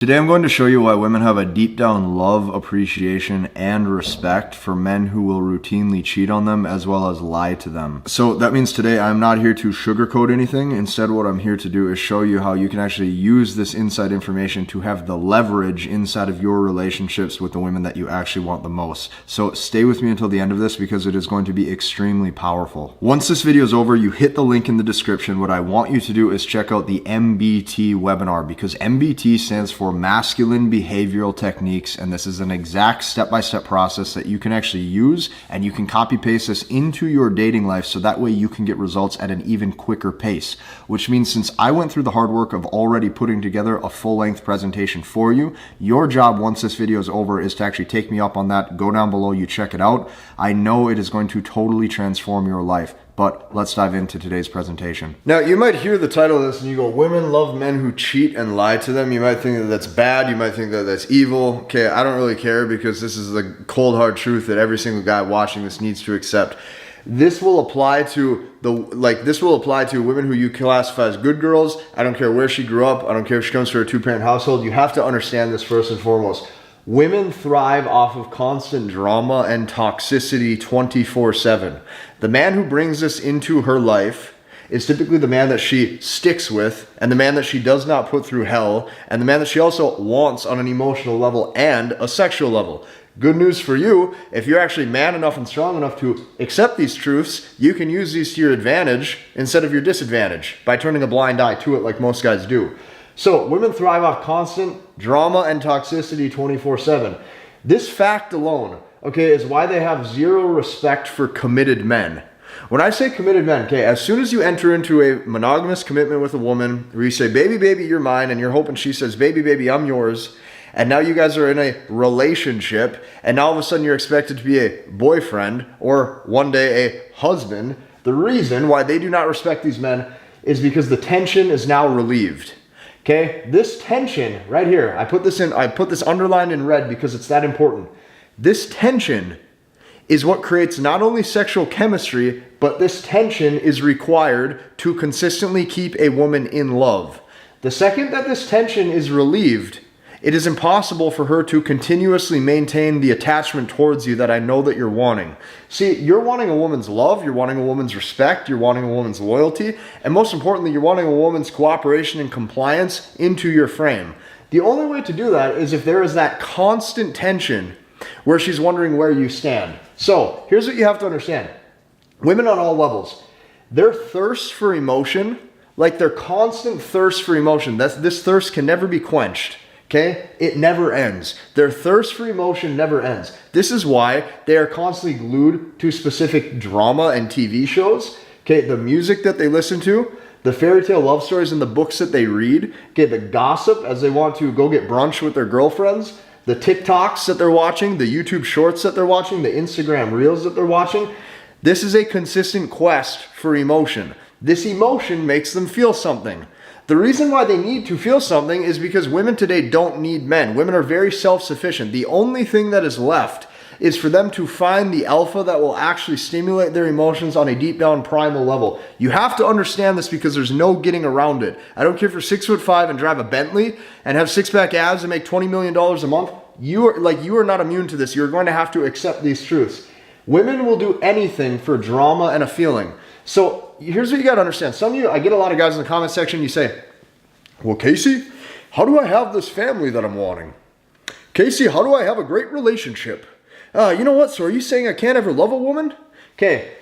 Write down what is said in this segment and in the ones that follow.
Today I'm going to show you why women have a deep down love, appreciation, and respect for men who will routinely cheat on them as well as lie to them. So that means today I'm not here to sugarcoat anything. Instead, what I'm here to do is show you how you can actually use this inside information to have the leverage inside of your relationships with the women that you actually want the most. So stay with me until the end of this because it is going to be extremely powerful. Once this video is over, you hit the link in the description. What I want you to do is check out the MBT webinar because MBT stands for Masculine Behavioral Techniques, and this is an exact step-by-step process that you can actually use, and you can copy paste this into your dating life so that way you can get results at an even quicker pace. Which means since I went through the hard work of already putting together a full-length presentation for you, your job once this video is over is to actually take me up on that. Go down below, you check it out. I know it is going to totally transform your life. But let's dive into today's presentation. Now, you might hear the title of this and you go, women love men who cheat and lie to them. You might think that that's bad. You might think that that's evil. Okay, I don't really care because this is the cold hard truth that every single guy watching this needs to accept. This will apply to women who you classify as good girls. I don't care where she grew up. I don't care if she comes from a two-parent household. You have to understand this first and foremost. Women thrive off of constant drama and toxicity 24/7. The man who brings this into her life is typically the man that she sticks with and the man that she does not put through hell and the man that she also wants on an emotional level and a sexual level. Good news for you, if you're actually man enough and strong enough to accept these truths, you can use these to your advantage instead of your disadvantage by turning a blind eye to it like most guys do. So women thrive off constant drama and toxicity 24/7. This fact alone, okay, is why they have zero respect for committed men. When I say committed men, okay, as soon as you enter into a monogamous commitment with a woman where you say, baby, baby, you're mine, and you're hoping she says, baby, baby, I'm yours, and now you guys are in a relationship, and now all of a sudden you're expected to be a boyfriend or one day a husband, the reason why they do not respect these men is because the tension is now relieved. Okay, this tension right here, I put this underlined in red because it's that important. This tension is what creates not only sexual chemistry, but this tension is required to consistently keep a woman in love. The second that this tension is relieved, it is impossible for her to continuously maintain the attachment towards you that I know that you're wanting. See, you're wanting a woman's love, you're wanting a woman's respect, you're wanting a woman's loyalty, and most importantly, you're wanting a woman's cooperation and compliance into your frame. The only way to do that is if there is that constant tension where she's wondering where you stand. So, here's what you have to understand. Women on all levels, their thirst for emotion, like their constant thirst for emotion, this thirst can never be quenched. Okay? It never ends. Their thirst for emotion never ends. This is why they are constantly glued to specific drama and TV shows. Okay? The music that they listen to, the fairy tale love stories and the books that they read. Okay? The gossip as they want to go get brunch with their girlfriends. The TikToks that they're watching, the YouTube shorts that they're watching, the Instagram reels that they're watching. This is a consistent quest for emotion. This emotion makes them feel something. The reason why they need to feel something is because women today don't need men. Women are very self-sufficient. The only thing that is left is for them to find the alpha that will actually stimulate their emotions on a deep down primal level. You have to understand this because there's no getting around it. I don't care if you're 6'5" and drive a Bentley and have six-pack abs and make $20 million a month. You are not immune to this. You're going to have to accept these truths. Women will do anything for drama and a feeling. So here's what you got to understand. Some of you, I get a lot of guys in the comment section, you say, well, Casey, how do I have this family that I'm wanting? Casey, how do I have a great relationship? You know what? So are you saying I can't ever love a woman? Okay,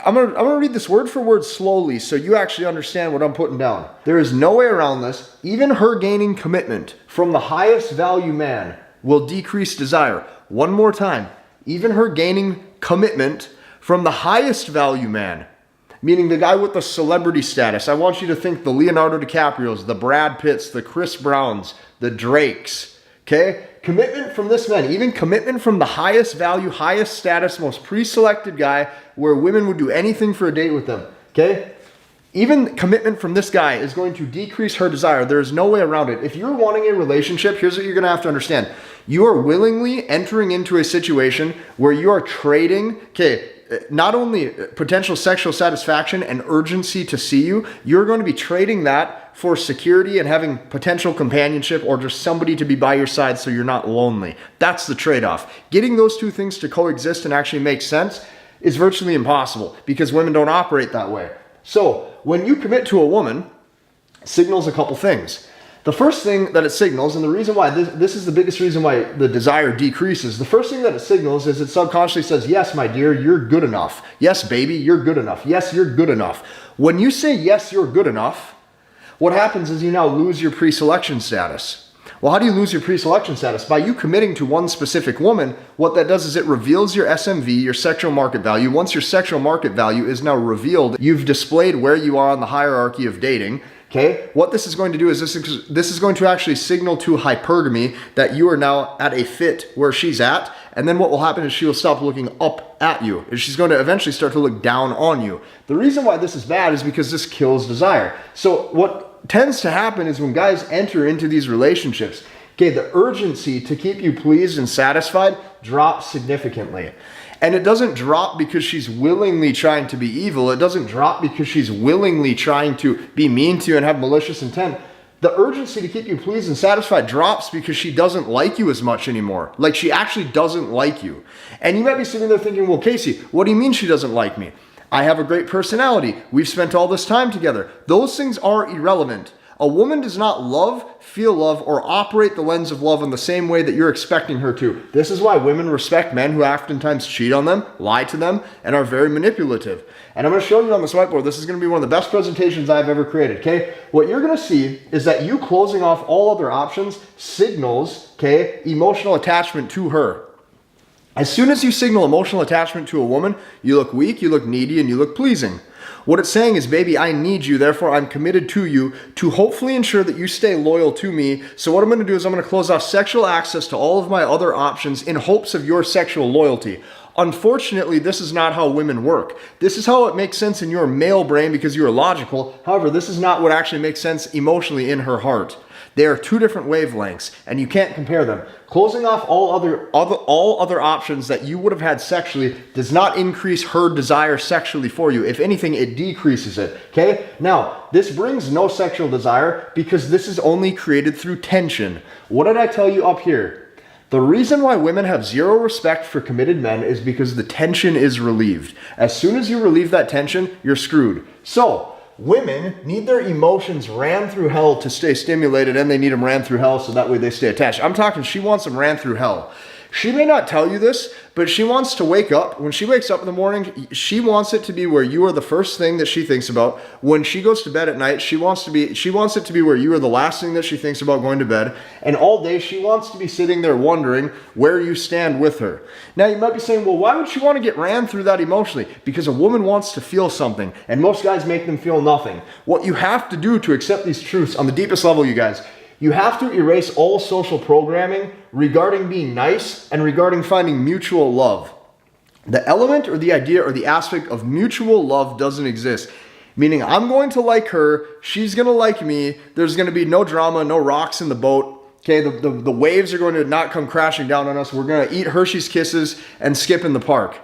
I'm gonna read this word for word slowly so you actually understand what I'm putting down. There is no way around this. Even her gaining commitment from the highest value man will decrease desire. One more time. Even her gaining commitment from the highest value man, meaning the guy with the celebrity status. I want you to think the Leonardo DiCaprios, the Brad Pitts, the Chris Browns, the Drakes, okay? Commitment from this man, even commitment from the highest value, highest status, most pre-selected guy where women would do anything for a date with them, okay? Even commitment from this guy is going to decrease her desire. There is no way around it. If you're wanting a relationship, here's what you're going to have to understand. You are willingly entering into a situation where you are trading, okay, not only potential sexual satisfaction and urgency to see you, you're going to be trading that for security and having potential companionship or just somebody to be by your side so you're not lonely. That's the trade-off. Getting those two things to coexist and actually make sense is virtually impossible because women don't operate that way. So when you commit to a woman, it signals a couple things. The first thing that it signals, and the reason why this is the biggest reason why the desire decreases, the first thing that it signals is it subconsciously says, yes, my dear, you're good enough. Yes, baby, you're good enough. Yes, you're good enough. When you say, yes, you're good enough, what happens is you now lose your pre-selection status. Well, how do you lose your pre-selection status? By you committing to one specific woman, what that does is it reveals your SMV, your sexual market value. Once your sexual market value is now revealed, you've displayed where you are on the hierarchy of dating. Okay, what this is going to do is this is going to actually signal to hypergamy that you are now at a fit where she's at. And then what will happen is she will stop looking up at you. And she's going to eventually start to look down on you. The reason why this is bad is because this kills desire. So what tends to happen is when guys enter into these relationships, okay, the urgency to keep you pleased and satisfied drops significantly. And it doesn't drop because she's willingly trying to be evil. It doesn't drop because she's willingly trying to be mean to you and have malicious intent. The urgency to keep you pleased and satisfied drops because she doesn't like you as much anymore. Like she actually doesn't like you. And you might be sitting there thinking, well, Casey, what do you mean she doesn't like me? I have a great personality. We've spent all this time together. Those things are irrelevant. A woman does not love, feel love, or operate the lens of love in the same way that you're expecting her to. This is why women respect men who oftentimes cheat on them, lie to them, and are very manipulative. And I'm going to show you on this whiteboard. This is going to be one of the best presentations I've ever created, okay? What you're going to see is that you closing off all other options signals, okay, emotional attachment to her. As soon as you signal emotional attachment to a woman, you look weak, you look needy, and you look pleasing. What it's saying is, baby, I need you, therefore I'm committed to you to hopefully ensure that you stay loyal to me. So what I'm going to do is I'm going to close off sexual access to all of my other options in hopes of your sexual loyalty. Unfortunately, this is not how women work. This is how it makes sense in your male brain because you are logical. However, this is not what actually makes sense emotionally in her heart. They are two different wavelengths, and you can't compare them. Closing off all other options that you would have had sexually does not increase her desire sexually for you. If anything, it decreases it, okay? Now, this brings no sexual desire because this is only created through tension. What did I tell you up here? The reason why women have zero respect for committed men is because the tension is relieved. As soon as you relieve that tension, you're screwed. So, women need their emotions ran through hell to stay stimulated, and they need them ran through hell so that way they stay attached. I'm talking, she wants them ran through hell. She may not tell you this, but she wants to wake up. When she wakes up in the morning, she wants it to be where you are the first thing that she thinks about. When she goes to bed at night, she wants it to be where you are the last thing that she thinks about going to bed. And all day, she wants to be sitting there wondering where you stand with her. Now, you might be saying, well, why would she want to get ran through that emotionally? Because a woman wants to feel something, and most guys make them feel nothing. What you have to do to accept these truths on the deepest level, you guys, you have to erase all social programming regarding being nice and regarding finding mutual love. The element or the idea or the aspect of mutual love doesn't exist. Meaning I'm going to like her, she's going to like me, there's going to be no drama, no rocks in the boat. Okay, the waves are going to not come crashing down on us. We're going to eat Hershey's Kisses and skip in the park.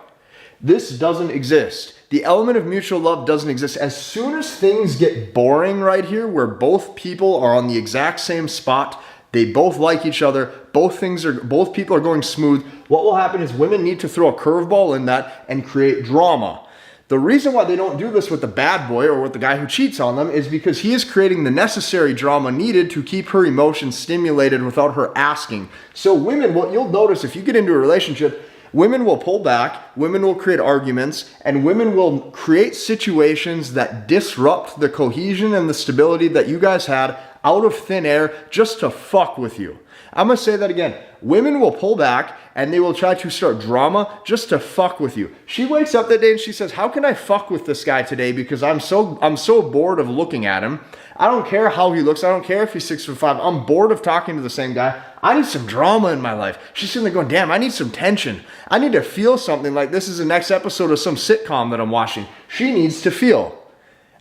This doesn't exist. The element of mutual love doesn't exist. As soon as things get boring right here, where both people are on the exact same spot, they both like each other, both people are going smooth, what will happen is women need to throw a curveball in that and create drama. The reason why they don't do this with the bad boy or with the guy who cheats on them is because he is creating the necessary drama needed to keep her emotions stimulated without her asking. So women, what you'll notice if you get into a relationship, women will pull back, women will create arguments, and women will create situations that disrupt the cohesion and the stability that you guys had out of thin air just to fuck with you. I'm going to say that again. Women will pull back and they will try to start drama just to fuck with you. She wakes up that day and she says, how can I fuck with this guy today because I'm so bored of looking at him. I don't care how he looks. I don't care if he's 6'5". I'm bored of talking to the same guy. I need some drama in my life. She's sitting there going, damn, I need some tension. I need to feel something like this is the next episode of some sitcom that I'm watching. She needs to feel.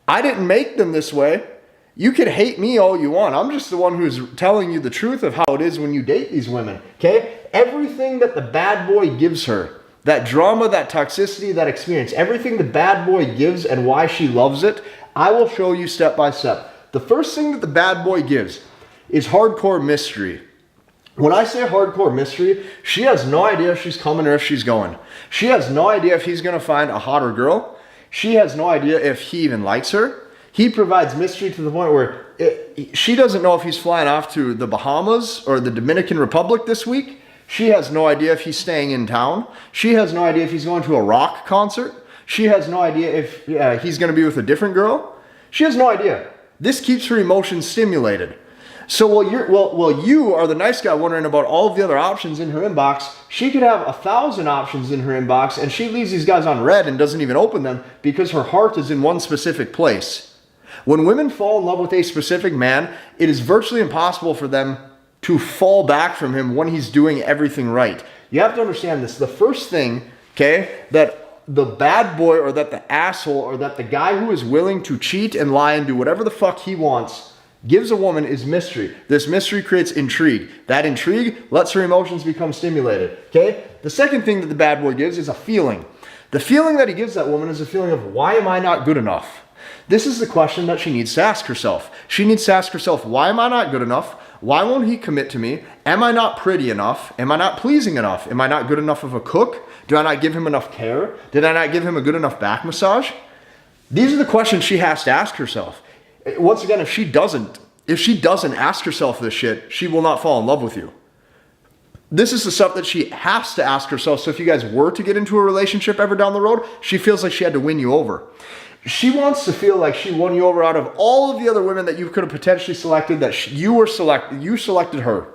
I didn't make them this way. You can hate me all you want. I'm just the one who's telling you the truth of how it is when you date these women, okay? Everything that the bad boy gives her, that drama, that toxicity, that experience, everything the bad boy gives and why she loves it, I will show you step by step. The first thing that the bad boy gives is hardcore mystery. When I say hardcore mystery, she has no idea if she's coming or if she's going. She has no idea if he's going to find a hotter girl. She has no idea if he even likes her. He provides mystery to the point where she doesn't know if he's flying off to the Bahamas or the Dominican Republic this week. She has no idea if he's staying in town. She has no idea if he's going to a rock concert. She has no idea if he's going to be with a different girl. She has no idea. This keeps her emotions stimulated. So while you are the nice guy wondering about all of the other options in her inbox, she could have 1,000 options in her inbox, and she leaves these guys on red and doesn't even open them because her heart is in one specific place. When women fall in love with a specific man, it is virtually impossible for them to fall back from him when he's doing everything right. You have to understand this. The first thing, okay, that the bad boy or that the asshole or that the guy who is willing to cheat and lie and do whatever the fuck he wants gives a woman is mystery. This mystery creates intrigue. That intrigue lets her emotions become stimulated, okay? The second thing that the bad boy gives is a feeling. The feeling that he gives that woman is a feeling of, why am I not good enough? This is the question that she needs to ask herself. She needs to ask herself, why am I not good enough? Why won't he commit to me? Am I not pretty enough? Am I not pleasing enough? Am I not good enough of a cook? Do I not give him enough care? Did I not give him a good enough back massage? These are the questions she has to ask herself. Once again, if she doesn't ask herself this shit, she will not fall in love with you. This is the stuff that she has to ask herself. So if you guys were to get into a relationship ever down the road, she feels like she had to win you over. She wants to feel like she won you over out of all of the other women that you could have potentially selected, that you selected her.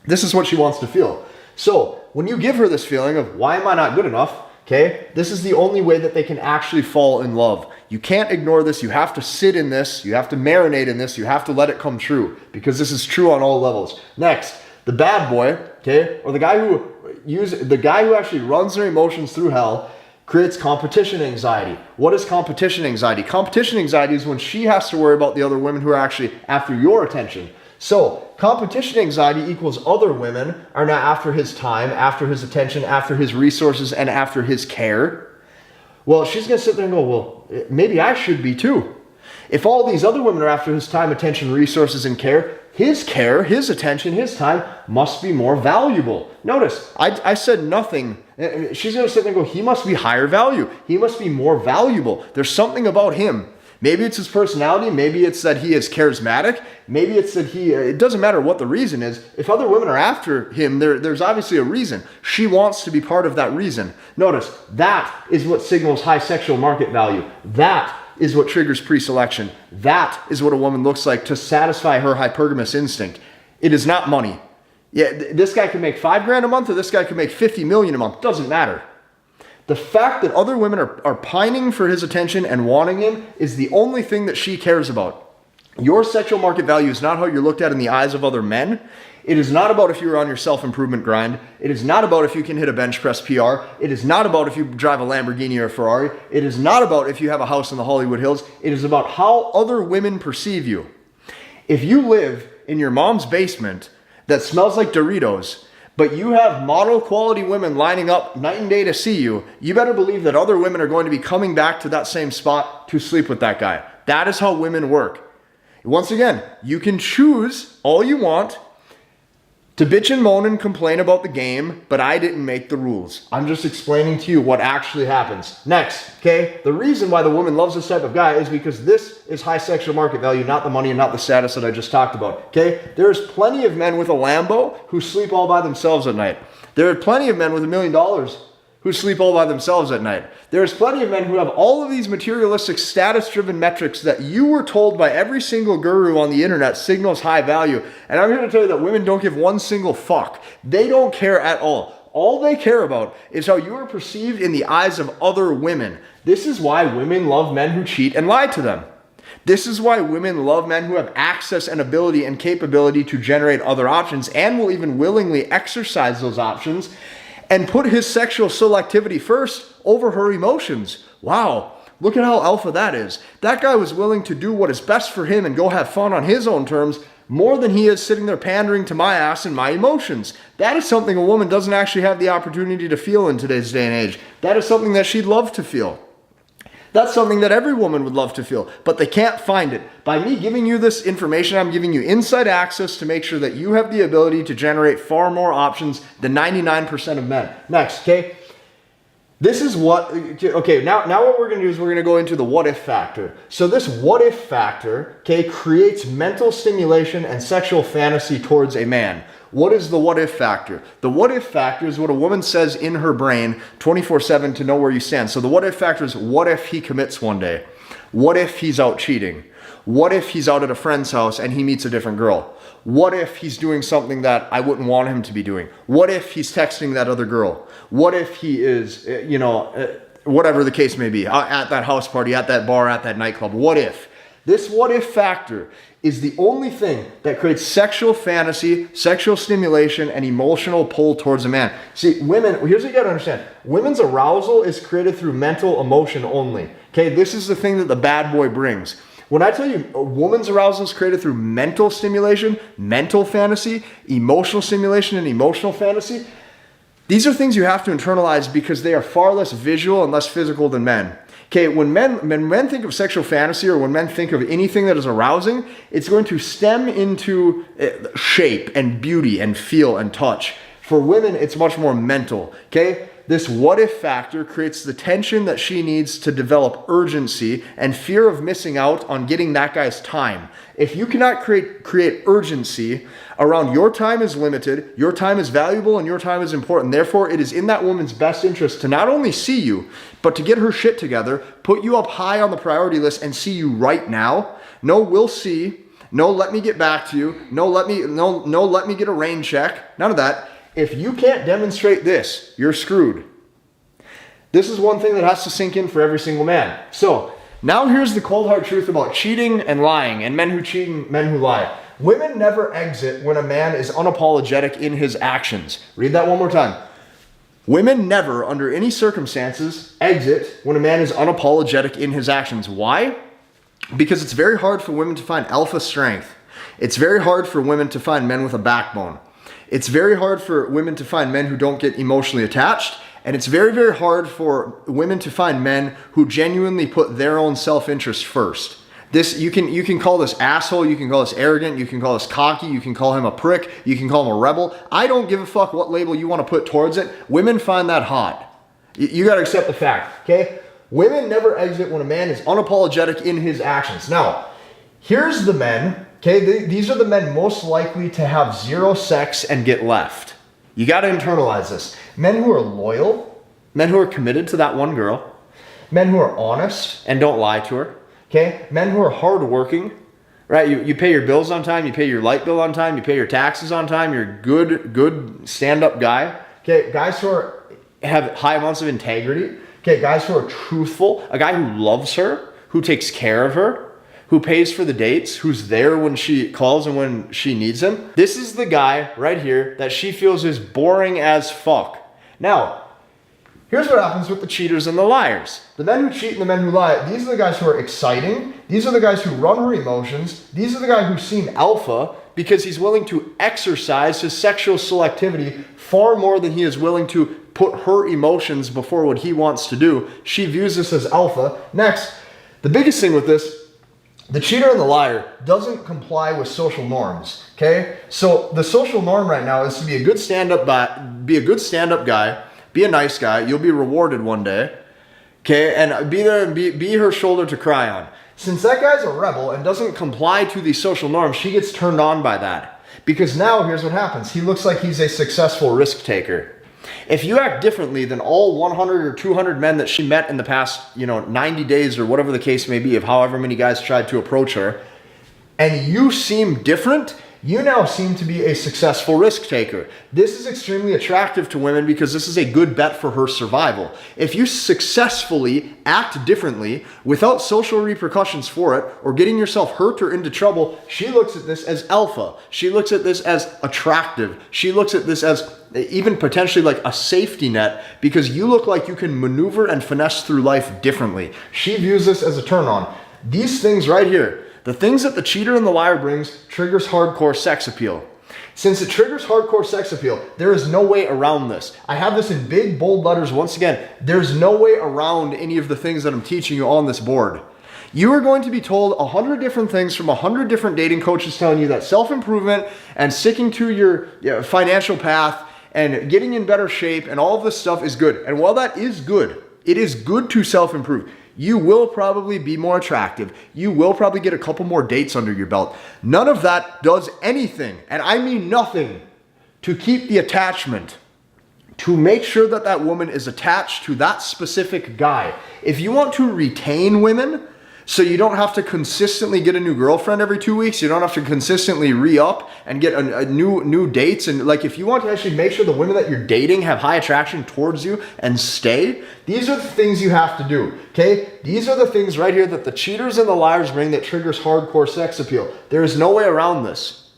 This is what she wants to feel. So when you give her this feeling of, why am I not good enough? Okay, this is the only way that they can actually fall in love. You can't ignore this. You have to sit in this. You have to marinate in this. You have to let it come true, because this is true on all levels. Next, the bad boy, okay, or the guy who actually runs their emotions through hell, creates competition anxiety. What is competition anxiety? Competition anxiety is when she has to worry about the other women who are actually after your attention. So competition anxiety equals other women are now after his time, after his attention, after his resources, and after his care. Well, she's going to sit there and go, well, maybe I should be too. If all these other women are after his time, attention, resources, and care, his attention, his time must be more valuable. Notice, I said nothing. She's going to sit there and go, he must be higher value. He must be more valuable. There's something about him. Maybe it's his personality. Maybe it's that he is charismatic. Maybe it's that it doesn't matter what the reason is. If other women are after him, there's obviously a reason. She wants to be part of that reason. Notice, that is what signals high sexual market value. That is what triggers pre-selection. That is what a woman looks like to satisfy her hypergamous instinct. It is not money. Yeah, this guy can make $5,000 a month, or this guy can make $50 million a month. Doesn't matter. The fact that other women are pining for his attention and wanting him is the only thing that she cares about. Your sexual market value is not how you're looked at in the eyes of other men. It is not about if you're on your self-improvement grind. It is not about if you can hit a bench press PR. It is not about if you drive a Lamborghini or a Ferrari. It is not about if you have a house in the Hollywood Hills. It is about how other women perceive you. If you live in your mom's basement that smells like Doritos, but you have model quality women lining up night and day to see you, you better believe that other women are going to be coming back to that same spot to sleep with that guy. That is how women work. Once again, you can choose all you want to bitch and moan and complain about the game, but I didn't make the rules. I'm just explaining to you what actually happens. Next, okay? The reason why the woman loves this type of guy is because this is high sexual market value, not the money and not the status that I just talked about, okay? There's plenty of men with a Lambo who sleep all by themselves at night. There are plenty of men with $1 million who sleep all by themselves at night. There's plenty of men who have all of these materialistic, status-driven metrics that you were told by every single guru on the internet signals high value. And I'm here to tell you that women don't give one single fuck. They don't care at all. All they care about is how you are perceived in the eyes of other women. This is why women love men who cheat and lie to them. This is why women love men who have access and ability and capability to generate other options and will even willingly exercise those options and put his sexual selectivity first over her emotions. Wow, look at how alpha that is. That guy was willing to do what is best for him and go have fun on his own terms more than he is sitting there pandering to my ass and my emotions. That is something a woman doesn't actually have the opportunity to feel in today's day and age. That is something that she'd love to feel. That's something that every woman would love to feel, but they can't find it. By me giving you this information, I'm giving you inside access to make sure that you have the ability to generate far more options than 99% of men. Next, okay? This is what, okay, now what we're gonna do is we're gonna go into the what if factor. So this what if factor, okay, creates mental stimulation and sexual fantasy towards a man. What is the what if factor? The what if factor is what a woman says in her brain 24/7 to know where you stand. So the what if factor is, what if he commits one day? What if he's out cheating? What if he's out at a friend's house and he meets a different girl? What if he's doing something that I wouldn't want him to be doing? What if he's texting that other girl? What if he is, whatever the case may be, at that house party, at that bar, at that nightclub? What if? This what if factor is the only thing that creates sexual fantasy, sexual stimulation, and emotional pull towards a man. See, women, here's what you gotta understand. Women's arousal is created through mental emotion only. Okay, this is the thing that the bad boy brings. When I tell you a woman's arousal is created through mental stimulation, mental fantasy, emotional stimulation, and emotional fantasy, these are things you have to internalize because they are far less visual and less physical than men. Okay, when men think of sexual fantasy or when men think of anything that is arousing, it's going to stem into shape and beauty and feel and touch. For women, it's much more mental, okay? This what if factor creates the tension that she needs to develop urgency and fear of missing out on getting that guy's time. If you cannot create urgency around your time is limited, your time is valuable, and your time is important. Therefore, it is in that woman's best interest to not only see you, but to get her shit together, put you up high on the priority list and see you right now. No, we'll see. No, let me get back to you. No, let me get a rain check. None of that. If you can't demonstrate this, you're screwed. This is one thing that has to sink in for every single man. So now here's the cold hard truth about cheating and lying, and men who cheat and men who lie. Women never exit when a man is unapologetic in his actions. Read that one more time. Women never, under any circumstances, exit when a man is unapologetic in his actions. Why? Because it's very hard for women to find alpha strength. It's very hard for women to find men with a backbone. It's very hard for women to find men who don't get emotionally attached. And it's very, very hard for women to find men who genuinely put their own self-interest first. This, you can call this asshole, you can call this arrogant, you can call this cocky, you can call him a prick, you can call him a rebel. I don't give a fuck what label you want to put towards it. Women find that hot. You got to accept the fact, okay? Women never exit when a man is unapologetic in his actions. Now, here's the men, okay? These are the men most likely to have zero sex and get left. You got to internalize this. Men who are loyal, men who are committed to that one girl, men who are honest and don't lie to her, okay? Men who are hardworking, right? You pay your bills on time, you pay your light bill on time, you pay your taxes on time, you're a good stand-up guy, okay? Guys who have high amounts of integrity, okay? Guys who are truthful, a guy who loves her, who takes care of her, who pays for the dates, who's there when she calls and when she needs him. This is the guy right here that she feels is boring as fuck. Now, here's what happens with the cheaters and the liars. The men who cheat and the men who lie, these are the guys who are exciting. These are the guys who run her emotions. These are the guys who seem alpha because he's willing to exercise his sexual selectivity far more than he is willing to put her emotions before what he wants to do. She views this as alpha. Next, the biggest thing with this, the cheater and the liar doesn't comply with social norms, okay? So the social norm right now is to be a good stand-up guy, be a nice guy, you'll be rewarded one day, okay? And be there and be her shoulder to cry on. Since that guy's a rebel and doesn't comply to the social norms, she gets turned on by that. Because now, here's what happens. He looks like he's a successful risk taker. If you act differently than all 100 or 200 men that she met in the past, 90 days or whatever the case may be of however many guys tried to approach her, and you seem different, you now seem to be a successful risk taker. This is extremely attractive to women because this is a good bet for her survival. If you successfully act differently without social repercussions for it or getting yourself hurt or into trouble, she looks at this as alpha. She looks at this as attractive. She looks at this as even potentially like a safety net because you look like you can maneuver and finesse through life differently. She views this as a turn on. These things right here, The things that the cheater and the liar brings triggers hardcore sex appeal. Since it triggers hardcore sex appeal, there is no way around this. I have this in big, bold letters once again. There's no way around any of the things that I'm teaching you on this board. You are going to be told 100 different things from 100 different dating coaches telling you that self-improvement and sticking to your financial path and getting in better shape and all of this stuff is good. And while that is good, it is good to self-improve. You will probably be more attractive. You will probably get a couple more dates under your belt. None of that does anything, and I mean nothing, to keep the attachment, to make sure that that woman is attached to that specific guy. If you want to retain women, so you don't have to consistently get a new girlfriend every 2 weeks. You don't have to consistently re-up and get a new dates. And like, if you want to actually make sure the women that you're dating have high attraction towards you and stay, these are the things you have to do, okay? These are the things right here that the cheaters and the liars bring that triggers hardcore sex appeal. There is no way around this.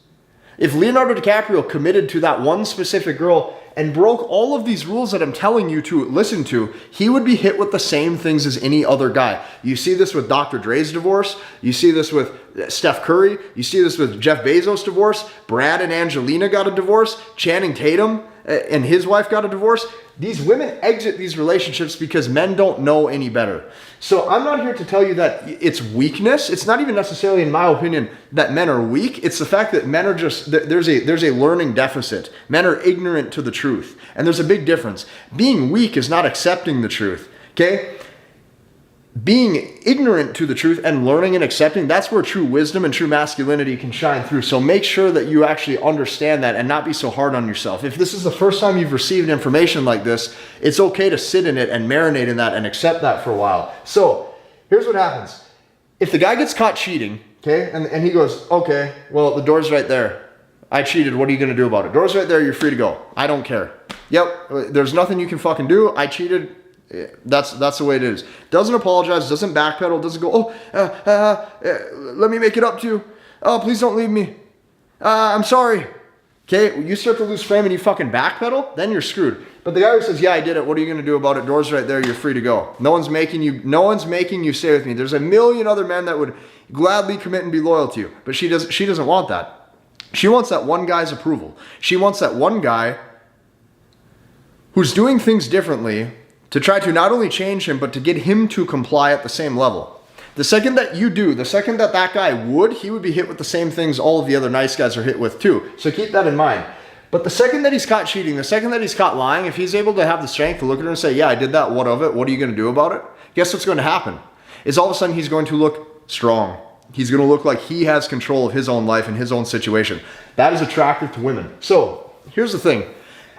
If Leonardo DiCaprio committed to that one specific girl and broke all of these rules that I'm telling you to listen to, he would be hit with the same things as any other guy. You see this with Dr. Dre's divorce. You see this with Steph Curry. You see this with Jeff Bezos' divorce. Brad and Angelina got a divorce. Channing Tatum and his wife got a divorce. These women exit these relationships because men don't know any better. So I'm not here to tell you that it's weakness. It's not even necessarily, in my opinion, that men are weak. It's the fact that men are just, there's a learning deficit. Men are ignorant to the truth. And there's a big difference. Being weak is not accepting the truth, okay? Being ignorant to the truth and learning and accepting, that's where true wisdom and true masculinity can shine through. So make sure that you actually understand that and not be so hard on yourself. If this is the first time you've received information like this, it's okay to sit in it and marinate in that and accept that for a while. So here's what happens. If the guy gets caught cheating, okay, and he goes, okay, well, the door's right there. I cheated. What are you going to do about it? Door's right there. You're free to go. I don't care. Yep. There's nothing you can fucking do. I cheated. That's the way it is. Doesn't apologize, doesn't backpedal, doesn't go, let me make it up to you. Oh, please don't leave me. I'm sorry. Okay, you start to lose frame and you fucking backpedal, then you're screwed. But the guy who says, yeah, I did it, what are you going to do about it? Door's right there, you're free to go. No one's making you stay with me. There's a million other men that would gladly commit and be loyal to you, but she doesn't want that. She wants that one guy's approval. She wants that one guy who's doing things differently to try to not only change him, but to get him to comply at the same level. The second that you do, the second that that guy would, he would be hit with the same things all of the other nice guys are hit with too. So keep that in mind. But the second that he's caught cheating, the second that he's caught lying, if he's able to have the strength to look at her and say, yeah, I did that, what of it? What are you going to do about it? Guess what's going to happen? Is all of a sudden he's going to look strong. He's going to look like he has control of his own life and his own situation. That is attractive to women. So here's the thing.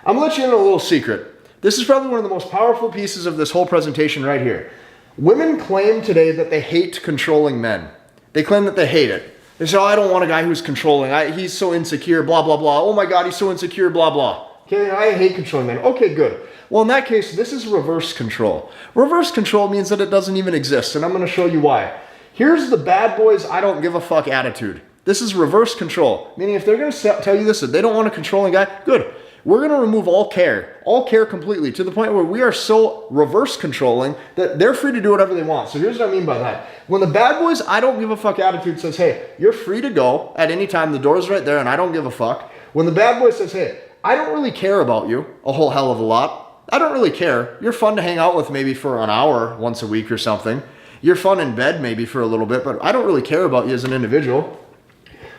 I'm going to let you in on a little secret. This is probably one of the most powerful pieces of this whole presentation right here. Women claim today that they hate controlling men. They claim that they hate it. They say, oh, I don't want a guy who's controlling. He's so insecure, blah, blah, blah. Oh my God, he's so insecure, blah, blah. Okay, I hate controlling men. Okay, good. Well, in that case, this is reverse control. Reverse control means that it doesn't even exist, and I'm going to show you why. Here's the bad boys, I don't give a fuck attitude. This is reverse control, meaning if they're going to tell you this, that they don't want a controlling guy, good. We're going to remove all care completely to the point where we are so reverse controlling that they're free to do whatever they want. So here's what I mean by that. When the bad boys, I don't give a fuck attitude says, hey, you're free to go at any time. The door's right there and I don't give a fuck. When the bad boy says, hey, I don't really care about you a whole hell of a lot. I don't really care. You're fun to hang out with maybe for an hour once a week or something. You're fun in bed maybe for a little bit, but I don't really care about you as an individual.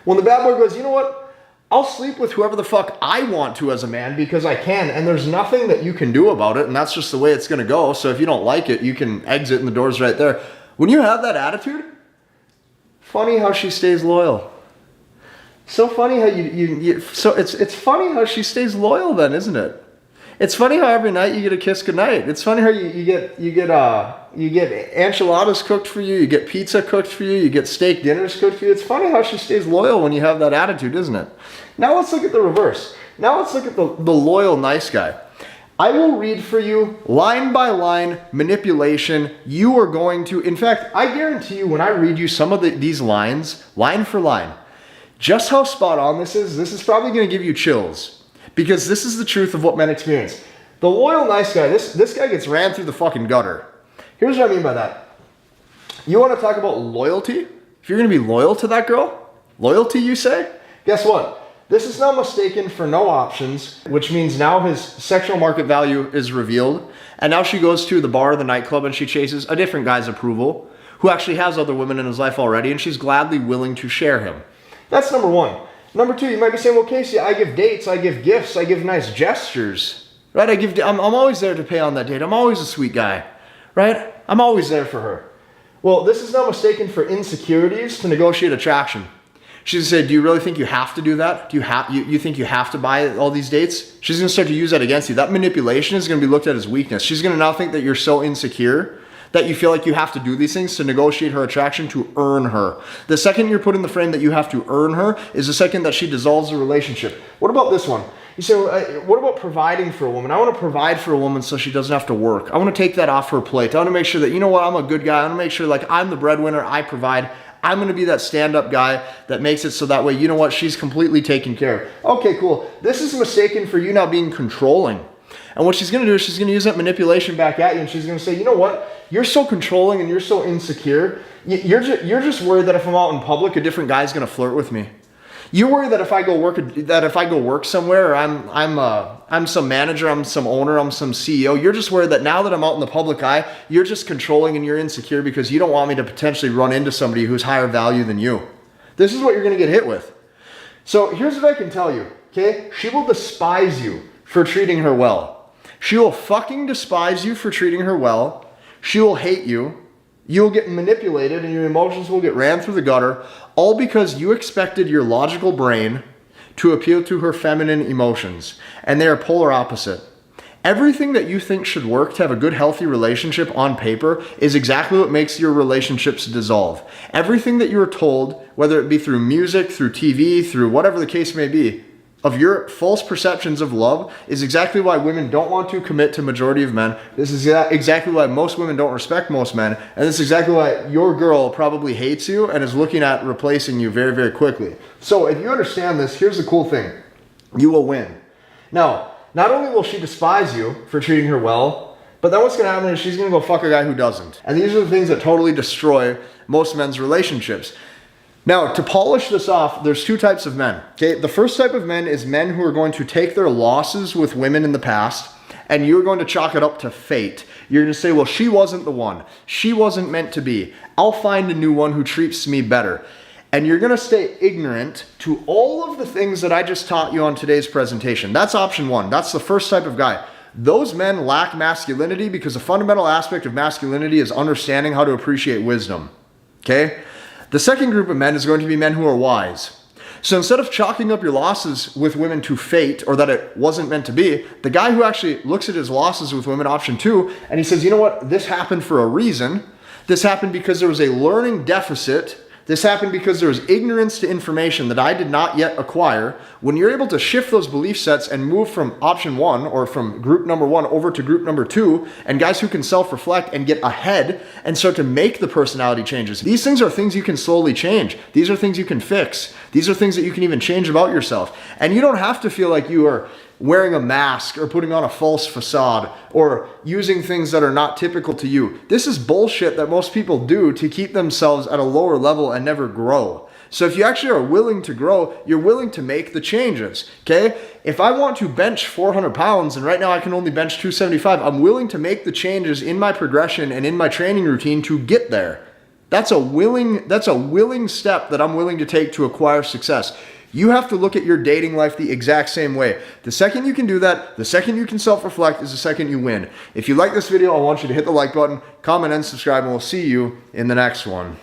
When the bad boy goes, you know what? I'll sleep with whoever the fuck I want to as a man because I can, and there's nothing that you can do about it, and that's just the way it's going to go. So if you don't like it, you can exit and the door's right there. When you have that attitude, funny how she stays loyal. So funny how so it's funny how she stays loyal then, isn't it? It's funny how every night you get a kiss goodnight. It's funny how you get enchiladas cooked for you, you get pizza cooked for you, you get steak dinners cooked for you. It's funny how she stays loyal when you have that attitude, isn't it? Now let's look at the reverse. Now let's look at the loyal nice guy. I will read for you line by line manipulation. You are going to, in fact, I guarantee you when I read you some of these lines, line for line, just how spot on this is probably going to give you chills. Because this is the truth of what men experience. The loyal nice guy, this guy gets ran through the fucking gutter. Here's what I mean by that. You want to talk about loyalty? if you're gonna be loyal to that girl, loyalty you say, guess what? This is now mistaken for no options, which means now his sexual market value is revealed. And now she goes to the bar or the nightclub and she chases a different guy's approval who actually has other women in his life already, and she's gladly willing to share him. That's number one. Number two, you might be saying, well, Casey, I give dates, I give gifts, I give nice gestures, right? I'm always there to pay on that date. I'm always a sweet guy, right? I'm always there for her. Well, this is now mistaken for insecurities to negotiate attraction. She's gonna say, do you really think you have to do that? Do you think you have to buy all these dates? She's gonna start to use that against you. That manipulation is gonna be looked at as weakness. She's gonna now think that you're so insecure that you feel like you have to do these things to negotiate her attraction, to earn her. The second you're put in the frame that you have to earn her is the second that she dissolves the relationship. What about this one? You say, well, what about providing for a woman? I want to provide for a woman so she doesn't have to work. I want to take that off her plate. I want to make sure that, you know what, I'm a good guy. I want to make sure like I'm the breadwinner, I provide. I'm going to be that stand-up guy that makes it so that way, you know what, she's completely taken care of. Okay, cool. This is mistaken for you now being controlling. And what she's going to do is she's going to use that manipulation back at you, and she's going to say, you know what, you're so controlling and you're so insecure. You're just worried that if I'm out in public, a different guy's going to flirt with me. You're worried that if I go work somewhere, or I'm some manager, I'm some owner, I'm some CEO, you're just worried that now that I'm out in the public eye, you're just controlling and you're insecure because you don't want me to potentially run into somebody who's higher value than you. This is what you're going to get hit with. So here's what I can tell you, okay? She will despise you for treating her well. She will fucking despise you for treating her well. She will hate you. You'll get manipulated and your emotions will get ran through the gutter, all because you expected your logical brain to appeal to her feminine emotions, and they are polar opposite. Everything that you think should work to have a good, healthy relationship on paper is exactly what makes your relationships dissolve. Everything that you are told, whether it be through music, through TV, through whatever the case may be, of your false perceptions of love is exactly why women don't want to commit to majority of men. This is exactly why most women don't respect most men. And this is exactly why your girl probably hates you and is looking at replacing you very, very quickly. So if you understand this, here's the cool thing. You will win. Now, not only will she despise you for treating her well, but then what's going to happen is she's going to go fuck a guy who doesn't. And these are the things that totally destroy most men's relationships. Now, to polish this off, there's two types of men. Okay, the first type of men is men who are going to take their losses with women in the past, and you're going to chalk it up to fate. You're going to say, well, she wasn't the one. She wasn't meant to be. I'll find a new one who treats me better. And you're going to stay ignorant to all of the things that I just taught you on today's presentation. That's option one. That's the first type of guy. Those men lack masculinity because a fundamental aspect of masculinity is understanding how to appreciate wisdom. Okay? The second group of men is going to be men who are wise. So instead of chalking up your losses with women to fate or that it wasn't meant to be, the guy who actually looks at his losses with women, option two, and he says, you know what, this happened for a reason. This happened because there was a learning deficit. This happened because there was ignorance to information that I did not yet acquire. When you're able to shift those belief sets and move from option one or from group number one over to group number two, and guys who can self-reflect and get ahead and start to make the personality changes. These things are things you can slowly change. These are things you can fix. These are things that you can even change about yourself. And you don't have to feel like you are wearing a mask or putting on a false facade or using things that are not typical to you. This is bullshit that most people do to keep themselves at a lower level and never grow. So if you actually are willing to grow, you're willing to make the changes, okay? If I want to bench 400 pounds and right now I can only bench 275, I'm willing to make the changes in my progression and in my training routine to get there. That's a willing step that I'm willing to take to acquire success. You have to look at your dating life the exact same way. The second you can do that, the second you can self-reflect is the second you win. If you like this video, I want you to hit the like button, comment, and subscribe, and we'll see you in the next one.